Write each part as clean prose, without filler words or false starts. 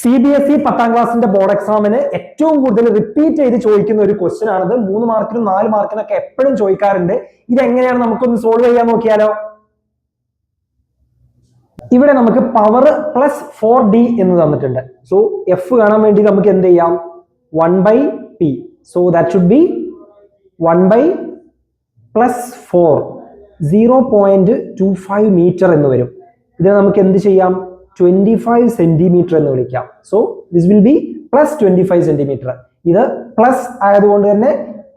CBSE 10ാം ക്ലാസ്സിന്റെ board എക്സാമിന് ഏറ്റവും കൂടുതൽ റിപ്പീറ്റ് ചെയ്ത് ചോദിക്കുന്ന ഒരു ക്വസ്റ്റ്യൻ ആണിത്. 3 മാർക്കിനും 4 മാർക്കിനൊക്കെ എപ്പോഴും ചോദിക്കാറുണ്ട്. ഇതെങ്ങനെയാണ് നമുക്കൊന്ന് സോൾവ് ചെയ്യാൻ നോക്കിയാലോ. ഇവിടെ നമുക്ക് പവർ പ്ലസ് 4d എന്ന് തന്നിട്ടുണ്ട്. സോ എഫ് കാണാൻ വേണ്ടി നമുക്ക് എന്ത് ചെയ്യാം, 1/p. So that should be 1 plus 4 0.25 metre എന്ന് വരും. ഇതിനെ നമുക്ക് എന്ത് ചെയ്യാം, 25 സെന്റിമീറ്റർ എന്ന് വിളിക്കാം. So this will be plus 25 centimetre. ഇത് പ്ലസ് ആയതുകൊണ്ട് തന്നെ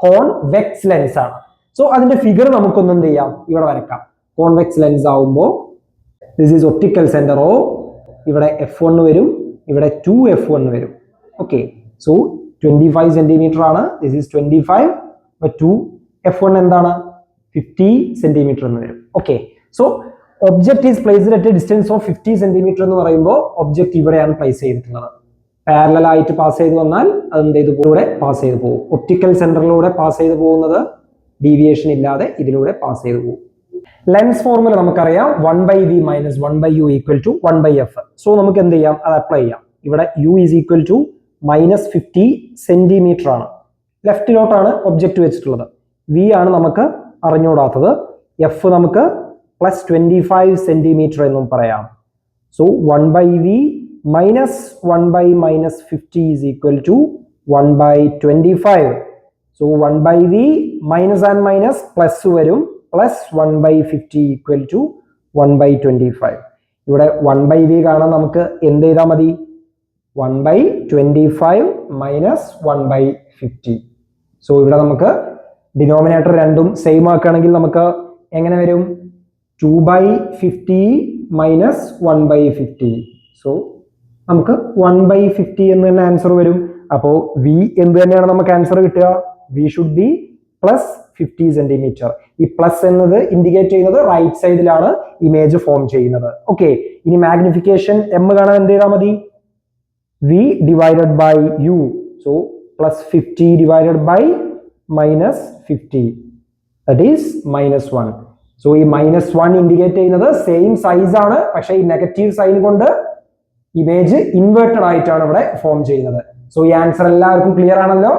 കോൺവെക്സ് ലെൻസ് ആണ്. സോ അതിന്റെ ഫിഗർ നമുക്കൊന്നും എന്ത് ചെയ്യാം, ഇവിടെ വരക്കാം. കോൺവെക്സ് ലെൻസ് ആവുമ്പോൾ ദിസ് ഈസ് ഒപ്റ്റിക്കൽ സെന്റർ ഓ, ഇവിടെ F1 വരും, ഇവിടെ 2F1 വരും. ഓക്കെ, സോ 25 സെന്റിമീറ്റർ ആണ്. ദിസ് ഈസ് 25, 2F1 എന്താണ്, 50 സെന്റിമീറ്റർ എന്ന് വരും. Okay, so object is placed at A distance of 50 centimetre എന്ന് പറയുമ്പോൾ ഒബ്ജക്ട് ഇവിടെയാണ് പ്ലേസ് ചെയ്തിട്ടുള്ളത്. പാരലൽ ആയിട്ട് പാസ് ചെയ്ത് വന്നാൽ അതെന്ത് ചെയ്ത് കൂടെ പാസ് ചെയ്ത് പോകും. ഒപ്റ്റിക്കൽ സെന്ററിലൂടെ പാസ് ചെയ്ത് പോകുന്നത് ഡീവിയേഷൻ ഇല്ലാതെ ഇതിലൂടെ പാസ് ചെയ്ത് പോകും. ലെൻസ് ഫോർമുല നമുക്കറിയാം, 1/v minus 1/u equal to 1/f. So നമുക്ക് എന്ത് ചെയ്യാം, അത് അപ്ലൈ ചെയ്യാം. ഇവിടെ u is equal to -50 centimetre ആണ്. ലെഫ്റ്റിലോട്ടാണ് ഒബ്ജക്ട് വെച്ചിട്ടുള്ളത്. v ആണ് നമുക്ക് അറിഞ്ഞുകൂടാത്തത്. f നമുക്ക് പ്ലസ് 25 സെന്റിമീറ്റർ എന്നും പറയാം. So 1/v minus 1/-50 is equal to 1/25. So 1/v minus and minus plus വരും, പ്ലസ് 1/50 ഈക്വൽ ടു 1/25. ഇവിടെ 1/v കാണാൻ നമുക്ക് എന്ത് ചെയ്താൽ മതി, 1/25 മൈനസ് 1/50. സോ ഇവിടെ നമുക്ക് ഡിനോമിനേറ്റർ രണ്ടും സെയിം ആക്കുകയാണെങ്കിൽ നമുക്ക് എങ്ങനെ വരും, 2/50 മൈനസ് 1/50. സോ നമുക്ക് 1/50 എന്ന് തന്നെ ആൻസർ വരും. അപ്പോൾ v എന്ത് തന്നെയാണ് നമുക്ക് ആൻസർ കിട്ടുക, v should be plus 50 centimetre. ഈ പ്ലസ് എന്നത് ഇൻഡിക്കേറ്റ് ചെയ്യുന്നത് റൈറ്റ് സൈഡിലാണ് ഇമേജ് ഫോം ചെയ്യുന്നത്. ഓക്കെ, ഇനി മാഗ്നിഫിക്കേഷൻ m കാണാൻ എന്ത് ചെയ്താൽ മതി, v divided by u. So plus 50 divided by minus 50, that is -1. So ഈ -1 ഇൻഡിക്കേറ്റ് ചെയ്യുന്നത് സെയിം സൈസ് ആണ്, പക്ഷേ ഈ നെഗറ്റീവ് സൈൻ കൊണ്ട് ഇമേജ് ഇൻവേർട്ടഡ് ആയിട്ടാണ് ഇവിടെ ഫോം ചെയ്യുന്നത്. സോ ഈ ആൻസർ എല്ലാവർക്കും ക്ലിയർ ആണല്ലോ.